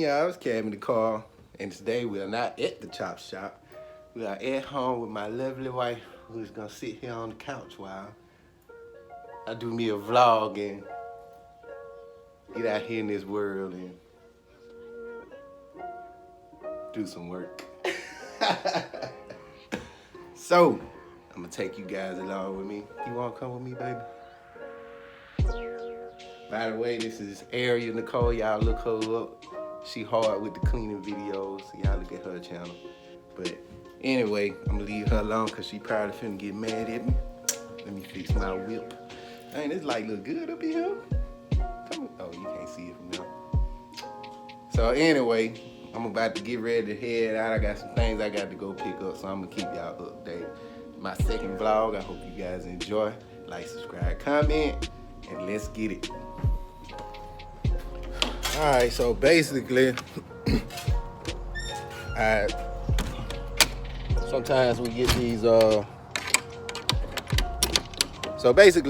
y'all, it's Cabinet Carl, and today we are not at the chop shop. We are at home with my lovely wife, who's gonna sit here on the couch while I do me a vlog and get out here in this world and do some work. So, I'm gonna take you guys along with me. You wanna come with me, baby? By the way, this is Ariel Nicole. Y'all look her up. She hard with the cleaning videos. So y'all look at her channel. But anyway, I'm gonna leave her alone because she probably finna get mad at me. Let me fix my whip. Ain't this light look good up in here? Come on. Oh, you can't see it from now. So anyway, I'm about to get ready to head out. I got some things I got to go pick up, so I'm gonna keep y'all updated. My second vlog. I hope you guys enjoy. Like, subscribe, comment, and let's get it. All right, so basically, sometimes we get these.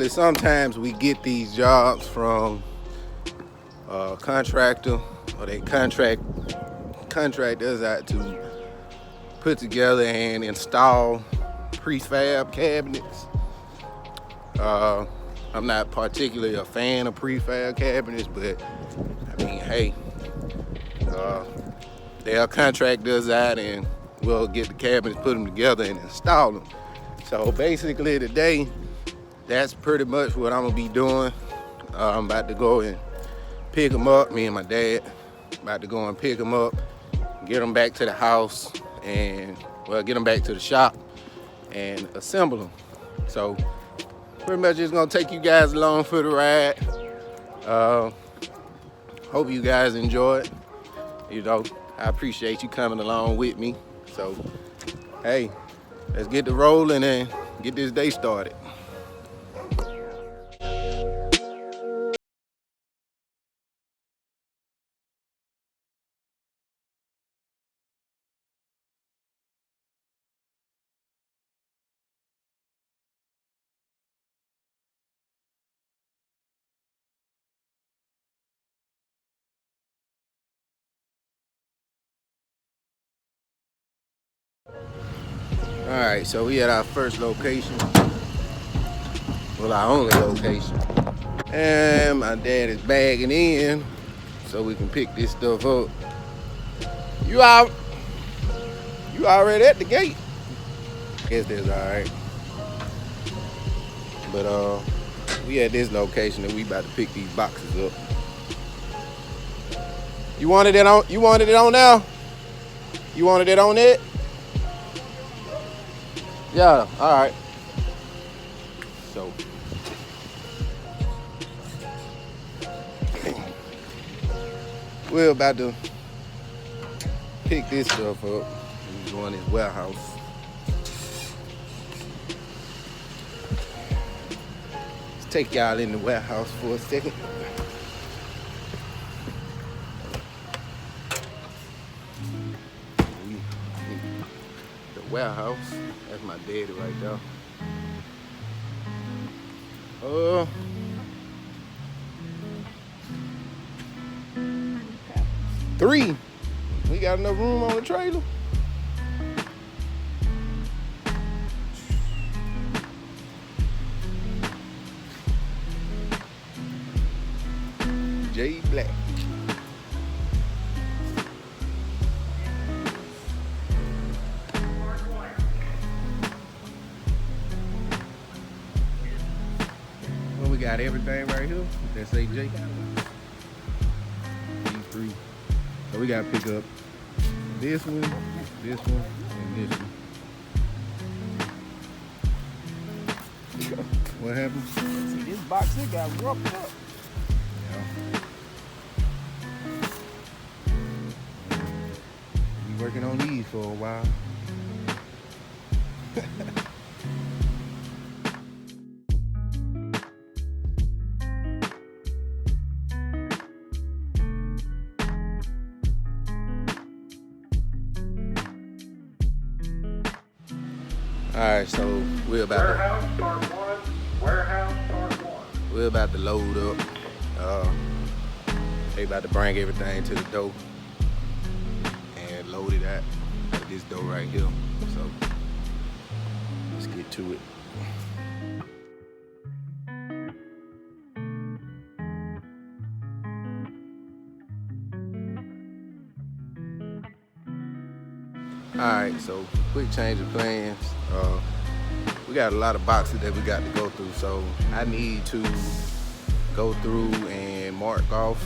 Sometimes we get these jobs from a contractor, or they contract us out to put together and install prefab cabinets. I'm not particularly a fan of prefab cabinets, but I mean, hey, they'll contract us out and we'll get the cabinets, put them together and install them. So basically today, that's pretty much what I'm gonna be doing. I'm about to go and pick them up, me and my dad, about to go and pick them up, get them back to the house and, well, get them back to the shop and assemble them. So pretty much just gonna take you guys along for the ride. Hope you guys enjoy it. You know, I appreciate you coming along with me. So, hey, let's get the rolling and get this day started. All right, so we at our first location. Well, our only location. And my dad is bagging in so we can pick this stuff up. You out? You already at the gate? Guess that's all right. But we at this location and we about to pick these boxes up. You wanted it on? You wanted it on now? You wanted it on it? Yeah, all right. So, we're about to pick this stuff up. We're going to this warehouse. Let's take y'all in the warehouse for a second. The warehouse. That's my daddy right there. 3. We got enough room on the trailer. J Black. Well, we got everything right here. That say J. These 3. So we gotta pick up this one, and this one. What happened? See, this box here got roughed up. Yeah. We working on these for a while. All right, so we're about to load up. They about to bring everything to the door. got this door right here. So let's get to it. Alright, so quick change of plans. We got a lot of boxes that we got to go through, so I need to go through and mark off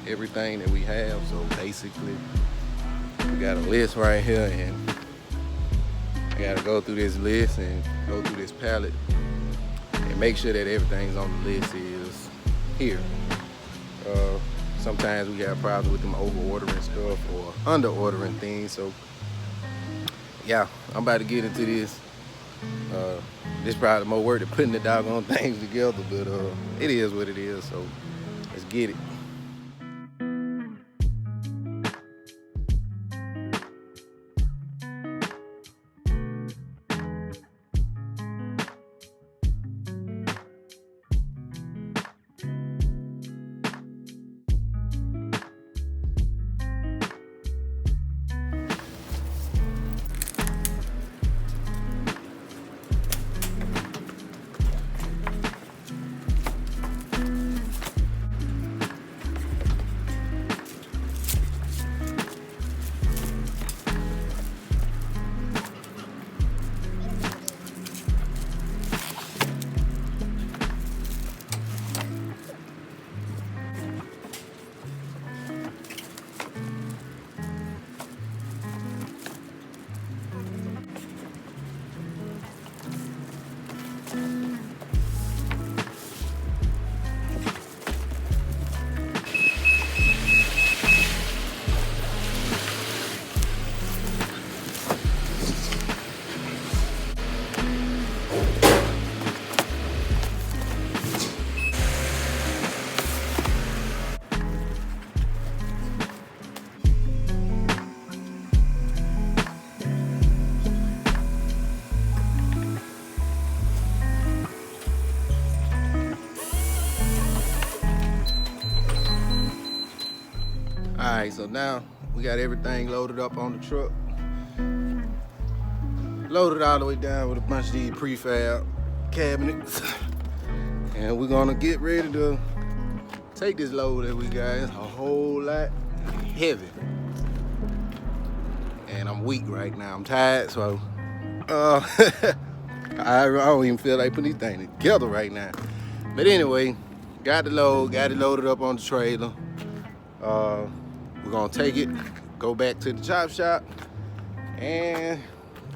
everything that we have. So basically, we got a list right here, and I gotta go through this list and go through this palette and make sure that everything's on the list is here. Sometimes we have problems with them over ordering stuff or under ordering things, so yeah, I'm about to get into this. This probably more work than putting the doggone things together, but it is what it is, so let's get it. Alright, so now we got everything loaded up on the truck. Loaded all the way down with a bunch of these prefab cabinets. And we're gonna get ready to take this load that we got. It's a whole lot heavy. And I'm weak right now. I'm tired, so I don't even feel like putting these things together right now. But anyway, got the load, got it loaded up on the trailer. We're gonna take it, go back to the chop shop, and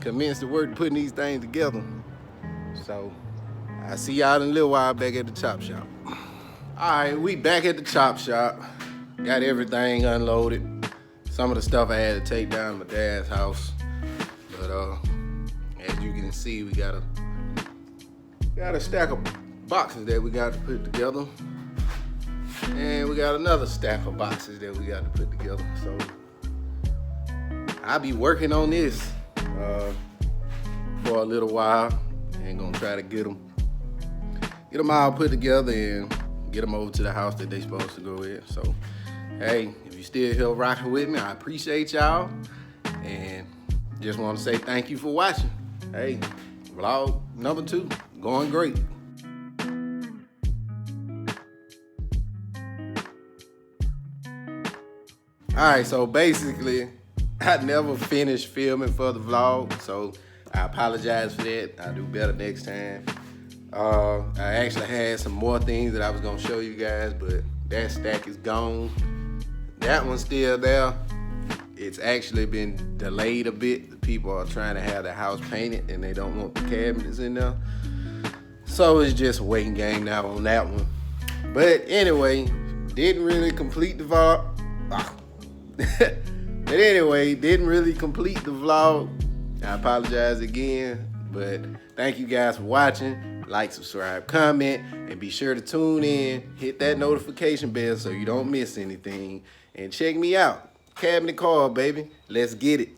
commence the work putting these things together. So I see y'all in a little while back at the chop shop. All right, we back at the chop shop. Got everything unloaded. Some of the stuff I had to take down to my dad's house. But as you can see, we got a stack of boxes that we got to put together. And we got another stack of boxes that we got to put together. So I'll be working on this for a little while and gonna try to get them all put together and get them over to the house that they supposed to go in. So hey, if you still here rocking with me, I appreciate y'all, and just want to say thank you for watching. Hey, vlog number 2 going great. All right, so basically, I never finished filming for the vlog, so I apologize for that. I'll do better next time. I actually had some more things that I was gonna show you guys, but that stack is gone. That one's still there. It's actually been delayed a bit. The people are trying to have the house painted and they don't want the cabinets in there. So it's just a waiting game now on that one. But anyway, didn't really complete the vlog. But anyway, didn't really complete the vlog. I apologize again, but thank you guys for watching. Like, subscribe, comment, and be sure to tune in. Hit that notification bell so you don't miss anything. And check me out. Cabinet Call, baby. Let's get it.